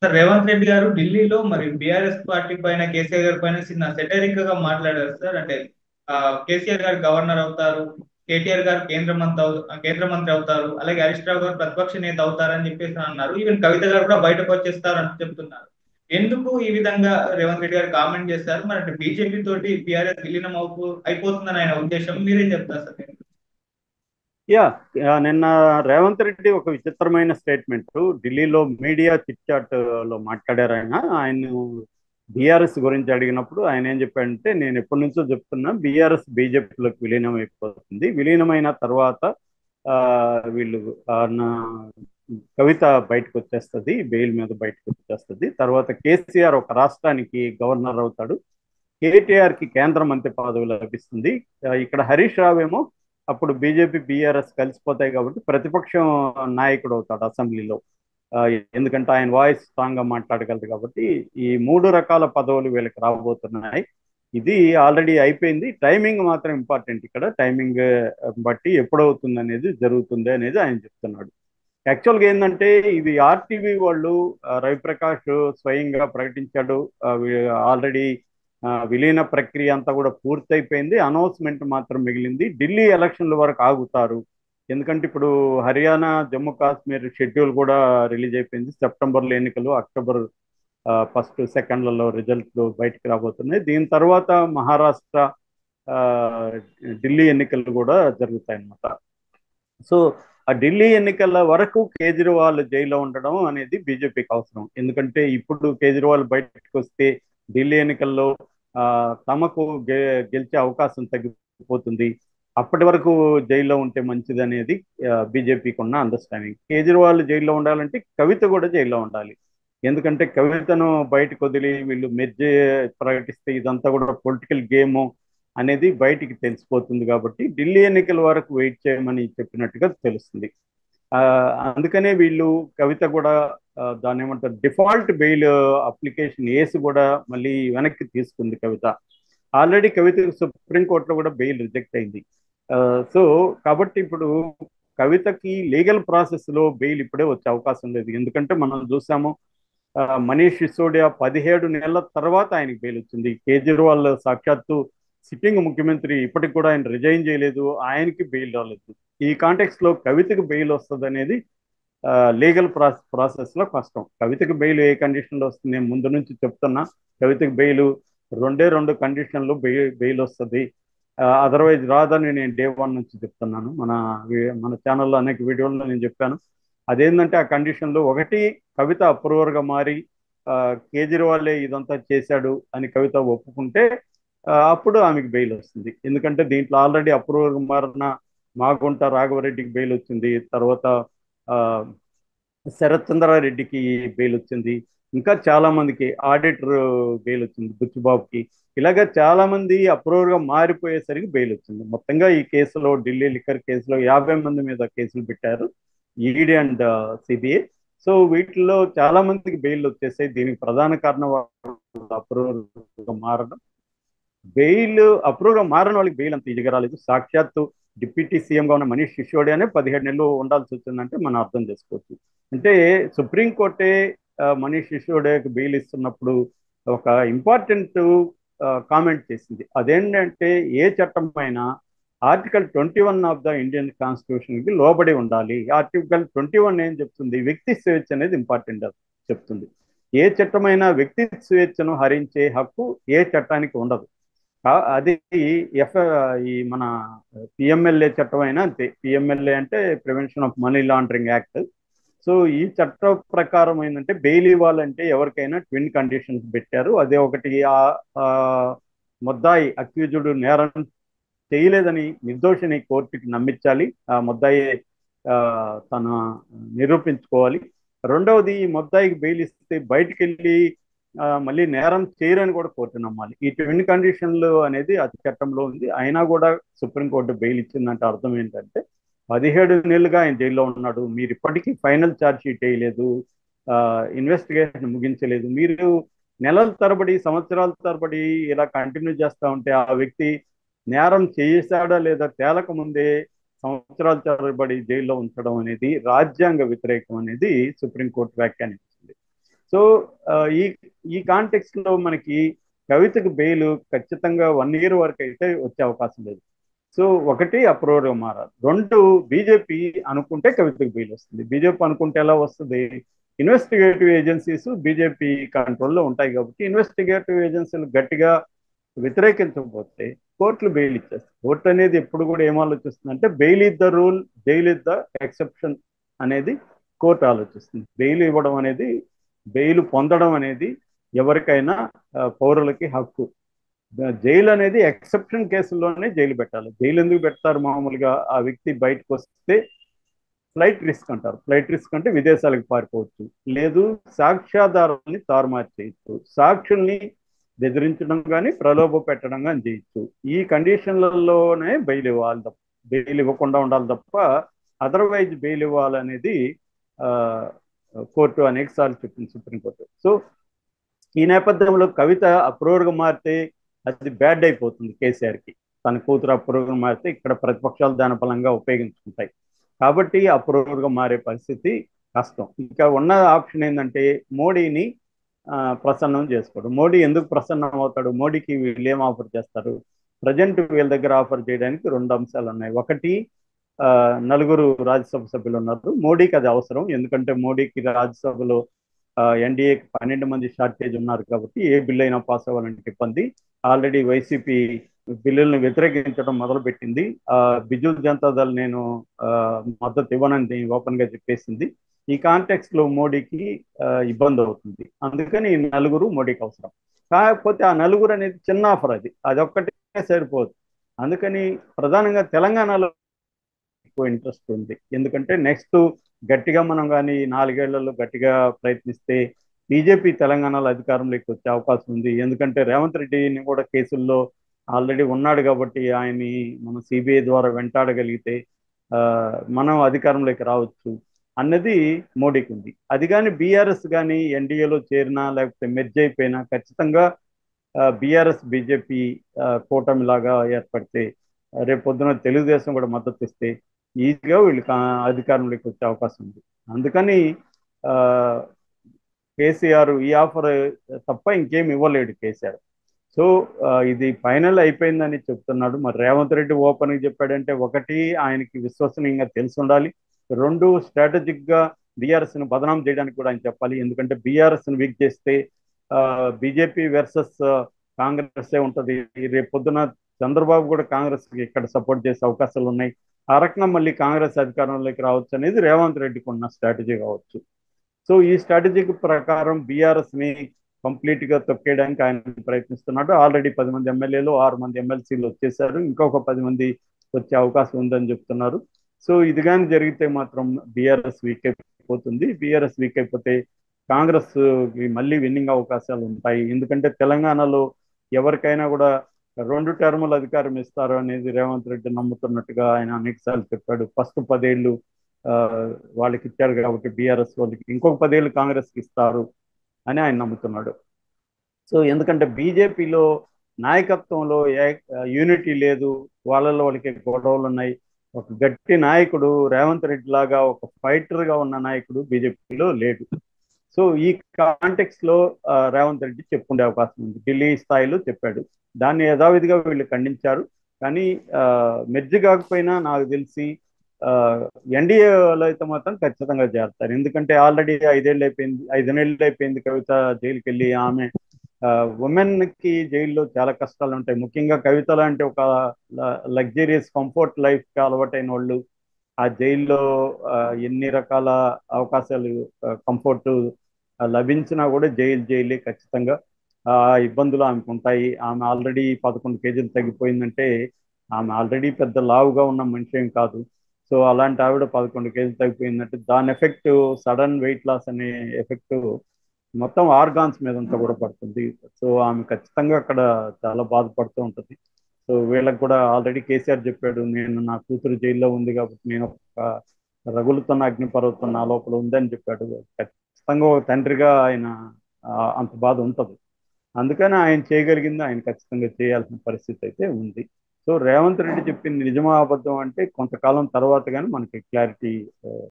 Sir Revanth Reddy గారు ఢిల్లీలో మరి బీఆర్ఎస్ పార్టీ పైన కేసీఆర్ గారి పైన చిన్న సెటరిక్ గా మాట్లాడారు సార్. అంటే కేసీఆర్ గారు గవర్నర్ అవుతారు, కేటీఆర్ గారు కేంద్ర మంత్రి అవుతారు, అలాగే హరీష్ రావు గారు ప్రతిపక్ష నేత అవుతారని చెప్పేసి అన్నారు. ఈవెన్ కవిత గారు కూడా బయటకు వచ్చేస్తారు అని చెప్తున్నారు. ఎందుకు ఈ విధంగా రేవంత్ రెడ్డి గారు కామెంట్ చేస్తారు? మరి అంటే బీజేపీ తోటి బీఆర్ఎస్ విలీనం అయిపోతుందని ఆయన ఉద్దేశం, మీరేం చెప్తారు సార్? యా నిన్న రేవంత్ రెడ్డి ఒక విచిత్రమైన స్టేట్మెంట్ ఢిల్లీలో మీడియా చిట్ చాట్ లో మాట్లాడారు. ఆయన బీఆర్ఎస్ గురించి అడిగినప్పుడు ఆయన ఏం చెప్పాడంటే, నేను ఎప్పటి నుంచో చెప్తున్నా బీఆర్ఎస్ బీజేపీలోకి విలీనం అయిపోతుంది, విలీనమైన తర్వాత ఆ, వీళ్ళు కవిత బయటకు వచ్చేస్తుంది, బెయిల్ మీద బయటకు వచ్చేస్తుంది, తర్వాత కేసీఆర్ ఒక రాష్ట్రానికి గవర్నర్ అవుతాడు, కేటీఆర్ కి కేంద్ర మంత్రి పదవి లభిస్తుంది. ఇక్కడ హరీష్ రావు ఏమో అప్పుడు బీజేపీ బీఆర్ఎస్ కలిసిపోతాయి కాబట్టి ప్రతిపక్షం నాయకుడు అవుతాడు అసెంబ్లీలో. ఆ, ఎందుకంటే ఆయన వాయిస్ స్ట్రాంగ్ గా మాట్లాడగలదు కాబట్టి ఈ మూడు రకాల పదవులు వీళ్ళకి రాబోతున్నాయి. ఇది ఆల్రెడీ అయిపోయింది, టైమింగ్ మాత్రం ఇంపార్టెంట్. ఇక్కడ టైమింగ్ బట్టి ఎప్పుడవుతుంది అనేది జరుగుతుంది అనేది ఆయన చెప్తున్నాడు. యాక్చువల్గా ఏంటంటే ఇది ఆర్టీవీ వాళ్ళు రవిప్రకాష్ స్వయంగా ప్రకటించాడు. ఆల్రెడీ విలీన ప్రక్రియ అంతా కూడా పూర్తయిపోయింది, అనౌన్స్మెంట్ మాత్రం మిగిలింది. ఢిల్లీ ఎలక్షన్ల వరకు ఆగుతారు, ఎందుకంటే ఇప్పుడు హర్యానా జమ్మూ కాశ్మీర్ షెడ్యూల్ కూడా రిలీజ్ అయిపోయింది. సెప్టెంబర్లో ఎన్నికలు, అక్టోబర్ ఫస్ట్ సెకండ్లలో రిజల్ట్లు బయటకు రాబోతున్నాయి. దీని తర్వాత మహారాష్ట్ర, ఆ, ఢిల్లీ ఎన్నికలు కూడా జరుగుతాయి అన్నమాట. సో ఆ ఢిల్లీ ఎన్నికల వరకు కేజ్రీవాల్ జైల్లో ఉండడం అనేది బీజేపీకి అవసరం, ఎందుకంటే ఇప్పుడు కేజ్రీవాల్ బయటకు వస్తే ఢిల్లీ ఎన్నికల్లో ఆ, తమకు గెలిచే అవకాశం తగ్గిపోతుంది. అప్పటి వరకు జైల్లో ఉంటే మంచిది అనేది బీజేపీకి ఉన్న అండర్స్టాండింగ్. కేజ్రీవాల్ జైల్లో ఉండాలంటే కవిత కూడా జైల్లో ఉండాలి, ఎందుకంటే కవితను బయటకు వదిలి వీళ్ళు మెర్జ్ ప్రకటిస్తే ఇదంతా కూడా పొలిటికల్ గేమ్ అనేది బయటికి తెలిసిపోతుంది. కాబట్టి ఢిల్లీ ఎన్నికల వరకు వెయిట్ చేయమని చెప్పినట్టుగా తెలుస్తుంది. ఆ, అందుకనే వీళ్ళు కవిత కూడా దాన్ని ఏమంటారు డిఫాల్ట్ బెయిల్ అప్లికేషన్ వేసి కూడా మళ్ళీ వెనక్కి తీసుకుంది కవిత. ఆల్రెడీ కవిత సుప్రీంకోర్టులో కూడా బెయిల్ రిజెక్ట్ అయింది. ఆ, సో కాబట్టి ఇప్పుడు కవితకి లీగల్ ప్రాసెస్ లో బెయిల్ ఇప్పుడే వచ్చే అవకాశం లేదు, ఎందుకంటే మనం చూసాము మనీష్ సిసోడియా 17 నెలల తర్వాత ఆయనకి బెయిల్ వచ్చింది. కేజ్రీవాల్ సాక్షాత్తు సిట్టింగ్ ముఖ్యమంత్రి, ఇప్పటికి కూడా ఆయన రిజైన్ చేయలేదు, ఆయనకి బెయిల్ రాలేదు. ఈ కాంటెక్స్ట్ లో కవితకు బెయిల్ వస్తుంది అనేది లీగల్ ప్రాసెస్ లో కష్టం. కవితకు బెయిల్ ఏ కండిషన్ లో వస్తుంది నేను ముందు నుంచి చెప్తున్నా. కవితకు బెయిల్ రెండే రెండు కండిషన్లు బెయిల్ వస్తుంది, అదర్వైజ్ రాదని నేను డే 1 నుంచి చెప్తున్నాను. మన ఛానల్లో అనేక వీడియోల్లో నేను చెప్పాను. అదేంటంటే ఆ కండిషన్లో ఒకటి, కవిత అప్రూవర్గా మారి కేజ్రీవాలే ఇదంతా చేశాడు అని కవిత ఒప్పుకుంటే అప్పుడు ఆమెకు బెయిల్ వస్తుంది. ఎందుకంటే దీంట్లో ఆల్రెడీ అప్రూవర్గా మారిన మాగుంట రాఘవరెడ్డికి బెయిల్ వచ్చింది, తర్వాత ఆ, శరత్ చంద్రారెడ్డికి బెయిల్ వచ్చింది, ఇంకా చాలా మందికి ఆడిటర్ బెయిల్ వచ్చింది, బుచ్చిబాబుకి. ఇలాగ చాలా మంది అప్రూవర్ గా మారిపోయేసరికి బెయిల్ వచ్చింది. మొత్తంగా ఈ కేసులో ఢిల్లీ లిక్కర్ కేసులో 50 మంది మీద కేసులు పెట్టారు ఈడీ అండ్ సిబిఐ. సో వీటిల్లో చాలా మందికి బెయిల్ వచ్చేసాయి. దీనికి ప్రధాన కారణం అప్రూవర్ గా మారడం. బెయిల్ అప్రూవ్ గా మారిన వాళ్ళకి బెయిల్ అంత ఈజీగా రాలేదు. సాక్షాత్తు డిప్యూటీ సీఎంగా ఉన్న మనీష్ సిసోడియానే 17 నెలలు ఉండాల్సి వచ్చిందంటే మనం అర్థం చేసుకోవచ్చు. అంటే సుప్రీంకోర్టే మనీష్ సిసోడియాకి బెయిల్ ఇస్తున్నప్పుడు ఒక ఇంపార్టెంట్ కామెంట్ చేసింది. అదేంటంటే ఏ చట్టం అయినా article 21 of the Indian constitution కి లోబడి ఉండాలి. ఆర్టికల్ 21 ఏం చెప్తుంది, వ్యక్తి స్వేచ్ఛ అనేది ఇంపార్టెంట్ చెప్తుంది. ఏ చట్టమైనా వ్యక్తి స్వేచ్ఛను హరించే హక్కు ఏ చట్టానికి ఉండదు. అది ఎఫ్ ఈ మన పిఎంఎల్ఏ చట్టం అయినా అంతే. పిఎంఎల్ఏ అంటే prevention of money laundering act. So ఈ చట్ట ప్రకారం ఏంటంటే బెయిల్ ఇవ్వాలంటే ఎవరికైనా ట్విన్ కండిషన్స్ పెట్టారు. అదే ఒకటి, ఆ ముద్దాయి అక్యూజుడు నేరం చేయలేదని నిర్దోషిని కోర్టుకి నమ్మించాలి, ఆ ముద్దాయి ఆ, తన నిరూపించుకోవాలి. రెండవది, ఈ ముద్దాయికి బెయిల్ ఇస్తే బయటికి వెళ్ళి మళ్ళీ నేరం చేయరని కూడా కోర్టు నమ్మాలి. ఈ ట్విన్ కండిషన్లు అనేది అతి చట్టంలో ఉంది. అయినా కూడా సుప్రీంకోర్టు బెయిల్ ఇచ్చిందంటే అర్థం ఏంటంటే 17 నెలలుగా ఆయన జైల్లో ఉన్నాడు, మీరు ఇప్పటికీ ఫైనల్ ఛార్జ్ షీట్ వేయలేదు, ఇన్వెస్టిగేషన్ ముగించలేదు, మీరు నెలల తరబడి సంవత్సరాల తరబడి ఇలా కంటిన్యూ చేస్తూ ఉంటే ఆ వ్యక్తి నేరం చేశాడా లేదా తేలక ముందే సంవత్సరాల తరబడి జైల్లో ఉంచడం అనేది రాజ్యాంగ వ్యతిరేకం అనేది సుప్రీంకోర్టు వ్యాఖ్యానించింది. సో ఈ ఈ కాంటెక్స్ట్ లో మనకి కవితకు బెయిల్ ఖచ్చితంగా 1 year వరకు అయితే వచ్చే అవకాశం లేదు. సో ఒకటి అప్రూవర్గా మారాలి. రెండు, బీజేపీ అనుకుంటే కవితకు బెయిల్ వస్తుంది. బీజేపీ అనుకుంటే ఎలా వస్తుంది? ఇన్వెస్టిగేటివ్ ఏజెన్సీస్ బీజేపీ కంట్రోల్లో ఉంటాయి కాబట్టి ఇన్వెస్టిగేటివ్ ఏజెన్సీలు గట్టిగా వ్యతిరేకించకపోతే కోర్టులు బెయిల్ ఇచ్చేస్తాయి. కోర్టు అనేది ఎప్పుడు కూడా ఏం ఆలోచిస్తుంది అంటే bail is the rule, bail is the exception అనేది కోర్టు ఆలోచిస్తుంది. బెయిల్ ఇవ్వడం అనేది, బెయిల్ పొందడం అనేది ఎవరికైనా పౌరులకి హక్కు. జైలు అనేది ఎక్సెప్షన్ కేసుల్లోనే జైలు పెట్టాలి. జైలు ఎందుకు పెడతారు? మామూలుగా ఆ వ్యక్తి బయటకు వస్తే ఫ్లైట్ రిస్క్ అంటారు. ఫ్లైట్ రిస్క్ అంటే విదేశాలకు పారిపోవచ్చు, లేదు సాక్ష్యాధారాలని తారుమారు చేయొచ్చు, సాక్షుల్ని బెదిరించడం కానీ ప్రలోభ పెట్టడం కానీ చేయొచ్చు. ఈ కండిషన్లలోనే బెయిల్ ఇవ్వాలి తప్ప, బెయిల్ ఇవ్వకుండా ఉండాలి తప్ప అదర్వైజ్ బెయిల్ ఇవ్వాలనేది ఆ, కోర్టు అనేక సార్లు చెప్పింది, సుప్రీంకోర్టు. సో ఈ నేపథ్యంలో కవిత అప్రూవర్గా మారితే అది బ్యాడ్ అయిపోతుంది కేసీఆర్కి. తన కూతురు అప్రూవర్గా మారితే ఇక్కడ ప్రతిపక్షాలు దాని బలంగా ఉపయోగించుకుంటాయి. కాబట్టి అప్రూవర్గా మారే పరిస్థితి కష్టం. ఇంకా ఉన్న ఆప్షన్ ఏంటంటే మోడీని ప్రసన్నం చేసుకోవడం. మోడీ ఎందుకు ప్రసన్నం అవుతాడు? మోడీకి వీళ్ళు ఏం ఆఫర్ చేస్తారు? ప్రజెంట్ వీళ్ళ దగ్గర ఆఫర్ చేయడానికి 2 అంశాలు ఉన్నాయి. ఒకటి, నలుగురు రాజ్యసభ సభ్యులు ఉన్నారు. మోడీకి అది అవసరం, ఎందుకంటే మోడీకి రాజ్యసభలో ఎన్డీఏకి 12 మంది షార్టేజ్ ఉన్నారు కాబట్టి ఏ బిల్ అయినా పాస్ అవ్వాలంటే ఇబ్బంది. ఆల్రెడీ వైసీపీ బిల్లులను వ్యతిరేకించడం మొదలుపెట్టింది. బిజు జనతాదళ్ నేను మద్దతు ఇవ్వనని ఓపెన్ గా చెప్పేసింది. ఈ కాంటెక్స్ట్ లో మోడీకి ఇబ్బంది అవుతుంది. అందుకని ఈ నలుగురు మోడీకి అవసరం. కాకపోతే ఆ నలుగురు అనేది చిన్న ఆఫర్, అది అదొక్కటే సరిపోదు. అందుకని ప్రధానంగా తెలంగాణలో ఎక్కువ ఇంట్రెస్ట్ ఉంది. ఎందుకంటే నెక్స్ట్ గట్టిగా మనం కానీ 4 ఏళ్లలో గట్టిగా ప్రయత్నిస్తే బీజేపీ తెలంగాణలో అధికారంలోకి వచ్చే అవకాశం ఉంది. ఎందుకంటే రేవంత్ రెడ్డిని కూడా కేసుల్లో ఆల్రెడీ ఉన్నాడు కాబట్టి ఆయన్ని మనం సిబిఐ ద్వారా వెంటాడగలిగితే మనం అధికారంలోకి రావచ్చు అన్నది మోడీకి ఉంది. అది కానీ బీఆర్ఎస్ కానీ ఎన్డీఏలో చేరినా లేకపోతే మెర్జ్ అయిపోయినా ఖచ్చితంగా బీఆర్ఎస్ బీజేపీ కూటమిలాగా ఏర్పడితే రేపు పొద్దున తెలుగుదేశం కూడా మద్దతు ఇస్తే ఈజీగా వీళ్ళు అధికారంలోకి వచ్చే అవకాశం ఉంది. అందుకని కేసీఆర్ ఈ ఆఫర్ తప్ప ఇంకేం ఇవ్వలేడు కేసీఆర్. సో ఇది ఫైనల్ అయిపోయిందని చెప్తున్నాడు. మరి రేవంత్ రెడ్డి ఓపెన్గా చెప్పాడంటే ఒకటి, ఆయనకి విశ్వసనీయంగా తెలిసి ఉండాలి. రెండు, స్ట్రాటజిక్గా బీఆర్ఎస్ను బదనాం చేయడానికి కూడా ఆయన చెప్పాలి. ఎందుకంటే బీఆర్ఎస్ను వీక్ చేస్తే బీజేపీ వర్సెస్ కాంగ్రెస్ ఉంటుంది. రేపు పొద్దున చంద్రబాబు కూడా కాంగ్రెస్ ఇక్కడ సపోర్ట్ చేసే అవకాశాలు ఉన్నాయి. ఆ రకంగా మళ్ళీ కాంగ్రెస్ అధికారంలోకి రావచ్చు అనేది రేవంత్ రెడ్డికి ఉన్న స్ట్రాటజీ కావచ్చు. సో ఈ స్ట్రాటజీకి ప్రకారం బీఆర్ఎస్ని కంప్లీట్గా తొక్కేయడానికి ఆయన ప్రయత్నిస్తున్నాడు. ఆల్రెడీ 10 మంది ఎమ్మెల్యేలు, 6 మంది ఎమ్మెల్సీలు వచ్చేసారు. ఇంకొక 10 మంది వచ్చే అవకాశం ఉందని చెప్తున్నారు. సో ఇది కానీ జరిగితే మాత్రం బీఆర్ఎస్ వీక్ అయిపోతుంది. బీఆర్ఎస్ వీక్ అయిపోతే కాంగ్రెస్ మళ్ళీ విన్నింగ్ అవకాశాలు ఉంటాయి. ఎందుకంటే తెలంగాణలో ఎవరికైనా కూడా 2 టర్ములు అధికారం ఇస్తారు అనేది రేవంత్ రెడ్డి నమ్ముతున్నట్టుగా ఆయన అనేకసార్లు చెప్పాడు. ఫస్ట్ 10 ఏళ్ళు వాళ్ళకి ఇచ్చారు కాబట్టి బీఆర్ఎస్ వాళ్ళకి ఇంకొక 10 ఏళ్ళు కాంగ్రెస్కి ఇస్తారు అని ఆయన నమ్ముతున్నాడు. సో ఎందుకంటే బీజేపీలో నాయకత్వంలో యూనిటీ లేదు, వాళ్ళలో వాళ్ళకి గొడవలు ఉన్నాయి. ఒక గట్టి నాయకుడు రేవంత్ రెడ్డి లాగా ఒక ఫైటర్గా ఉన్న నాయకుడు బీజేపీలో లేడు. సో ఈ కాంటెక్స్ట్ లో రేవంత్ రెడ్డి చెప్పుండే అవకాశం ఉంది. ఢిల్లీ స్థాయిలో చెప్పాడు, దాన్ని యథావిధిగా వీళ్ళు ఖండించారు. కానీ మెర్జ్ కాకపోయినా నాకు తెలిసి ఎన్డీఏలో అయితే మాత్రం ఖచ్చితంగా చేస్తారు. ఎందుకంటే ఆల్రెడీ 5 నెలలు అయిపోయింది కవిత జైలుకి వెళ్ళి. ఆమె ఉమెన్ కి జైల్లో చాలా కష్టాలు ఉంటాయి. ముఖ్యంగా కవిత లాంటి ఒక లగ్జరియస్ కంఫర్ట్ లైఫ్ కి అలవాటైన వాళ్ళు ఆ జైల్లో ఎన్ని రకాల అవకాశాలు కంఫర్ట్ లభించినా కూడా జైలే ఖచ్చితంగా. ఆ ఇబ్బందులు ఆమెకు ఉంటాయి. ఆమె ఆల్రెడీ 11 కేజీలు తగ్గిపోయిందంటే ఆమె ఆల్రెడీ పెద్ద లావుగా ఉన్న మనిషి ఏం కాదు. సో అలాంటి ఆవిడ 11 కేజీలు తగ్గిపోయిందంటే దాని ఎఫెక్ట్, సడన్ వెయిట్ లాస్ అనే ఎఫెక్ట్ మొత్తం ఆర్గాన్స్ మీద అంతా కూడా పడుతుంది. సో ఆమె ఖచ్చితంగా అక్కడ చాలా బాధపడుతూ ఉంటుంది. సో వీళ్ళకి కూడా ఆల్రెడీ కేసీఆర్ చెప్పాడు, నేను నా కూతురు జైల్లో ఉంది కాబట్టి నేను ఒక రగులుతున్న అగ్నిపర్వతం నా లోపల ఉందని చెప్పాడు. ఖచ్చితంగా ఒక తండ్రిగా ఆయన అంత బాధ ఉంటుంది. అందుకని ఆయన చేయగలిగింది ఆయన ఖచ్చితంగా చేయాల్సిన పరిస్థితి అయితే ఉంది. సో రేవంత్ రెడ్డి చెప్పింది నిజమా అబద్ధం అంటే కొంతకాలం తర్వాత కానీ మనకి క్లారిటీ